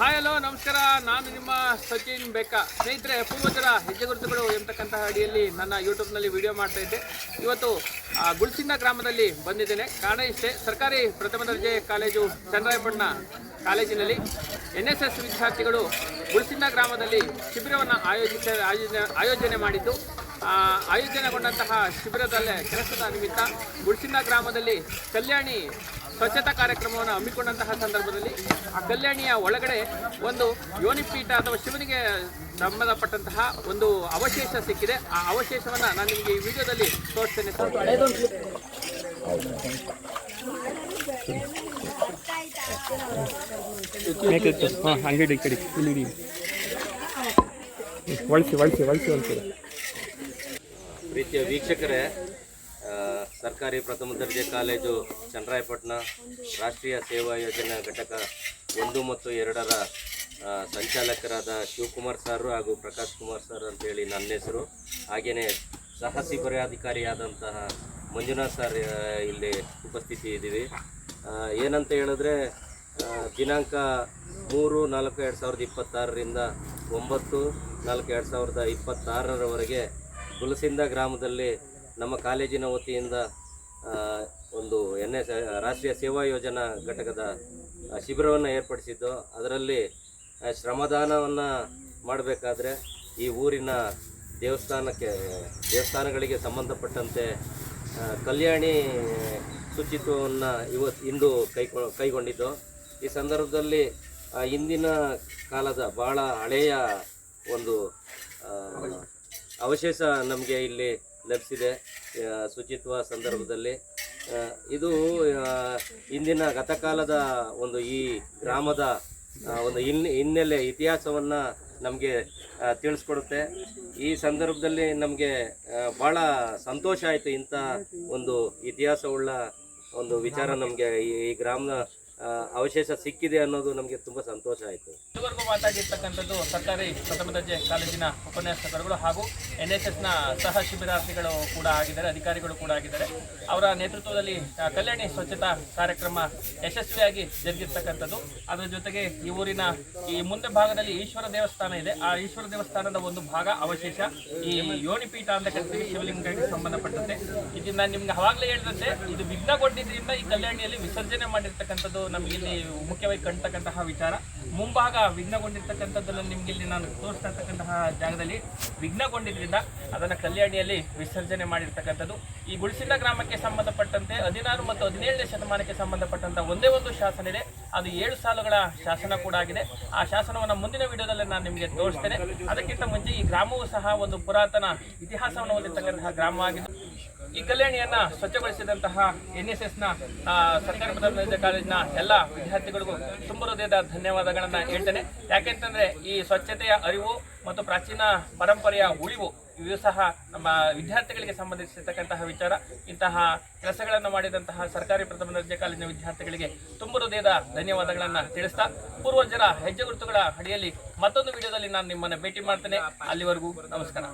Hi hello ನಮಸ್ಕಾರ. ನಾನು ನಿಮ್ಮ ಸಚಿನ್ ಬೇಕಾ. ಸ್ನೇಹಿತರೆ, ಪೂರ್ವಜರ ಹೆಜ್ಜೆಗುರುತುಗಳು ಎಂಬತಕ್ಕಂತಹ ಅಡಿಯಲ್ಲಿ ನನ್ನ ಯೂಟ್ಯೂಬ್ನಲ್ಲಿ ವಿಡಿಯೋ ಮಾಡ್ತಾ ಇದ್ದೆ. ಇವತ್ತು ಗುಲ್ಸಿಂದ ಗ್ರಾಮದಲ್ಲಿ ಬಂದಿದ್ದೇನೆ. ಕಾರಣ ಇಷ್ಟೇ, ಸರ್ಕಾರಿ ಪ್ರಥಮ ದರ್ಜೆ ಕಾಲೇಜು ಚನ್ನರಾಯಪಟ್ಟಣ ಕಾಲೇಜಿನಲ್ಲಿ NSS ವಿದ್ಯಾರ್ಥಿಗಳು ಗುಲ್ಸಿಂದ ಗ್ರಾಮದಲ್ಲಿ ಶಿಬಿರವನ್ನು ಆಯೋಜನೆ ಮಾಡಿದ್ದು, ಆಯೋಜನೆಗೊಂಡಂತಹ ಶಿಬಿರದಲ್ಲೇ ಕೆಲಸದ ನಿಮಿತ್ತ ಗುಲ್ಸಿಂದ ಗ್ರಾಮದಲ್ಲಿ ಕಲ್ಯಾಣಿ ಸ್ವಚ್ಛತಾ ಕಾರ್ಯಕ್ರಮವನ್ನು ಹಮ್ಮಿಕೊಂಡಂತಹ ಸಂದರ್ಭದಲ್ಲಿ ಆ ಕಲ್ಯಾಣಿಯ ಒಳಗಡೆ ಒಂದು ಯೋನಿಪೀಠ ಅಥವಾ ಶಿವನಿಗೆ ಸಂಬಂಧಪಟ್ಟಂತಹ ಒಂದು ಅವಶೇಷ ಸಿಕ್ಕಿದೆ. ಆ ಅವಶೇಷವನ್ನು ನಾನು ನಿಮಗೆ ಈ ವಿಡಿಯೋದಲ್ಲಿ ತೋರಿಸ್ತೇನೆ. ಅಂಗಡಿ ಕಡೆ ಇಲ್ಲಿ ಒಳಸಿ ಪ್ರೀತಿಯ ವೀಕ್ಷಕರೇ, ಸರ್ಕಾರಿ ಪ್ರಥಮ ದರ್ಜೆ ಕಾಲೇಜು ಚನ್ನರಾಯಪಟ್ಟಣ ರಾಷ್ಟ್ರೀಯ ಸೇವಾ ಯೋಜನಾ ಘಟಕ 1 ಮತ್ತು 2ರ ಸಂಚಾಲಕರಾದ ಶಿವಕುಮಾರ್ ಸರ್ ಹಾಗೂ ಪ್ರಕಾಶ್ ಕುಮಾರ್ ಸರ್ ಅಂತೇಳಿ ನನ್ನ ಹೆಸರು. ಹಾಗೆಯೇ ಸಹ ಶಿಬಿರಾಧಿಕಾರಿಯಾದಂತಹ ಮಂಜುನಾಥ್ ಸರ್ ಇಲ್ಲಿ ಉಪಸ್ಥಿತಿ ಇದ್ದೀವಿ. ಏನಂತ ಹೇಳಿದ್ರೆ, ದಿನಾಂಕ 3/4/2026ರಿಂದ 9/4/2026ರವರೆಗೆ ಗುಲಸಿಂದ ಗ್ರಾಮದಲ್ಲಿ ನಮ್ಮ ಕಾಲೇಜಿನ ವತಿಯಿಂದ ಒಂದು ರಾಷ್ಟ್ರೀಯ ಸೇವಾ ಯೋಜನಾ ಘಟಕದ ಶಿಬಿರವನ್ನು ಏರ್ಪಡಿಸಿದ್ದು. ಅದರಲ್ಲಿ ಶ್ರಮದಾನವನ್ನು ಮಾಡಬೇಕಾದ್ರೆ ಈ ಊರಿನ ದೇವಸ್ಥಾನಗಳಿಗೆ ಸಂಬಂಧಪಟ್ಟಂತೆ ಕಲ್ಯಾಣಿ ಶುಚಿತ್ವವನ್ನು ಇಂದು ಕೈಗೊಂಡಿದ್ದು. ಈ ಸಂದರ್ಭದಲ್ಲಿ ಹಿಂದಿನ ಕಾಲದ ಭಾಳ ಹಳೆಯ ಒಂದು ಅವಶೇಷ ನಮಗೆ ಇಲ್ಲಿ ಲಭಿಸಿದೆ. ಶುಚಿತ್ವ ಸಂದರ್ಭದಲ್ಲಿ ಇದು ಇಂದಿನ ಗತಕಾಲದ ಒಂದು ಈ ಗ್ರಾಮದ ಒಂದು ಹಿನ್ನೆಲೆ ಇತಿಹಾಸವನ್ನು ನಮಗೆ ತಿಳಿಸ್ಕೊಡುತ್ತೆ. ಈ ಸಂದರ್ಭದಲ್ಲಿ ನಮಗೆ ಭಾಳ ಸಂತೋಷ ಆಯಿತು. ಇಂಥ ಒಂದು ಇತಿಹಾಸವುಳ್ಳ ಒಂದು ವಿಚಾರ ನಮಗೆ ಈ ಗ್ರಾಮದ ಅವಶೇಷ ಸಿಕ್ಕಿದೆ ಅನ್ನೋದು ನಮಗೆ ತುಂಬ ಸಂತೋಷ ಆಯಿತು. ಇದುವರೆಗೂ ಮಾತಾಡಿರ್ತಕ್ಕಂಥದ್ದು ಸರ್ಕಾರಿ ಪ್ರಥಮ ದರ್ಜೆ ಕಾಲೇಜಿನ ಉಪನ್ಯಾಸಕರುಗಳು ಹಾಗೂ NSSನ ಸಹ ಶಿಬಿರಾರ್ಥಿಗಳು ಕೂಡ ಆಗಿದ್ದಾರೆ, ಅಧಿಕಾರಿಗಳು ಕೂಡ ಆಗಿದ್ದಾರೆ. ಅವರ ನೇತೃತ್ವದಲ್ಲಿ ಕಲ್ಯಾಣಿ ಸ್ವಚ್ಛತಾ ಕಾರ್ಯಕ್ರಮ ಯಶಸ್ವಿಯಾಗಿ ಜರುಗಿರ್ತಕ್ಕಂಥದ್ದು. ಅದರ ಜೊತೆಗೆ ಈ ಊರಿನ ಈ ಮುಂದೆ ಭಾಗದಲ್ಲಿ ಈಶ್ವರ ದೇವಸ್ಥಾನ ಇದೆ. ಆ ಈಶ್ವರ ದೇವಸ್ಥಾನದ ಒಂದು ಭಾಗ ಅವಶೇಷ ಈ ಯೋನಿಪೀಠ ಅಂತ ಕರಿತೀವಿ, ಶಿವಲಿಂಗಕ್ಕೆ ಸಂಬಂಧಪಟ್ಟಂತೆ. ಇದು ನಾನು ನಿಮ್ಗೆ ಅವಾಗಲೇ ಹೇಳಿದಂತೆ, ಇದು ವಿಘ್ನಗೊಂಡಿದ್ದರಿಂದ ಈ ಕಲ್ಯಾಣಿಯಲ್ಲಿ ವಿಸರ್ಜನೆ ಮಾಡಿರ್ತಕ್ಕಂಥದ್ದು ನಮ್ಗೆ ಇಲ್ಲಿ ಮುಖ್ಯವಾಗಿ ಕಂಡತಕ್ಕಂತಹ ವಿಚಾರ. ಮುಂಭಾಗ ವಿಘ್ನಗೊಂಡಿರ್ತಕ್ಕಂಥದ್ದನ್ನು ನಿಮ್ಗೆ ಇಲ್ಲಿ ನಾನು ತೋರಿಸ್ತಾ ಇರ್ತಕ್ಕಂತಹ ಜಾಗದಲ್ಲಿ ವಿಘ್ನಗೊಂಡಿದ್ದರಿಂದ ಅದನ್ನು ಕಲ್ಯಾಣಿಯಲ್ಲಿ ವಿಸರ್ಜನೆ ಮಾಡಿರ್ತಕ್ಕಂಥದ್ದು. ಈ ಗುಲ್ಸಿಂದ ಗ್ರಾಮಕ್ಕೆ ಸಂಬಂಧಪಟ್ಟಂತೆ 16 ಮತ್ತು 17ನೇ ಶತಮಾನಕ್ಕೆ ಸಂಬಂಧಪಟ್ಟಂತ ಒಂದೇ ಒಂದು ಶಾಸನ ಇದೆ. ಅದು 7 ಸಾಲುಗಳ ಶಾಸನ ಕೂಡ ಆಗಿದೆ. ಆ ಶಾಸನವನ್ನು ಮುಂದಿನ ವಿಡಿಯೋದಲ್ಲಿ ನಾನು ನಿಮಗೆ ತೋರಿಸ್ತೇನೆ. ಅದಕ್ಕಿಂತ ಮುಂಚೆ ಈ ಗ್ರಾಮವೂ ಸಹ ಒಂದು ಪುರಾತನ ಇತಿಹಾಸವನ್ನು ಹೊಂದಿರತಕ್ಕಂತಹ ಗ್ರಾಮವಾಗಿದ್ದು, ಈ ಕಲ್ಯಾಣಿಯನ್ನ ಸ್ವಚ್ಛಗೊಳಿಸಿದಂತಹ NSSನ ಸರ್ಕಾರಿ ಪ್ರಥಮ ದರ್ಜೆ ಕಾಲೇಜಿನ ಎಲ್ಲ ವಿದ್ಯಾರ್ಥಿಗಳಿಗೂ ತುಂಬ ಹೃದಯದ ಧನ್ಯವಾದಗಳನ್ನ ಹೇಳ್ತೇನೆ. ಯಾಕೆಂತಂದ್ರೆ ಈ ಸ್ವಚ್ಛತೆಯ ಅರಿವು ಮತ್ತು ಪ್ರಾಚೀನ ಪರಂಪರೆಯ ಉಳಿವು ಇವು ಸಹ ನಮ್ಮ ವಿದ್ಯಾರ್ಥಿಗಳಿಗೆ ಸಂಬಂಧಿಸಿರ್ತಕ್ಕಂತಹ ವಿಚಾರ. ಇಂತಹ ಕೆಲಸಗಳನ್ನು ಮಾಡಿದಂತಹ ಸರ್ಕಾರಿ ಪ್ರಥಮ ದರ್ಜೆ ಕಾಲೇಜಿನ ವಿದ್ಯಾರ್ಥಿಗಳಿಗೆ ತುಂಬ ಹೃದಯದ ಧನ್ಯವಾದಗಳನ್ನು ತಿಳಿಸ್ತಾ, ಪೂರ್ವಜರ ಹೆಜ್ಜೆ ಗುರುತುಗಳ ಅಡಿಯಲ್ಲಿ ಮತ್ತೊಂದು ವಿಡಿಯೋದಲ್ಲಿ ನಾನು ನಿಮ್ಮನ್ನು ಭೇಟಿ ಮಾಡ್ತೇನೆ. ಅಲ್ಲಿವರೆಗೂ ನಮಸ್ಕಾರ.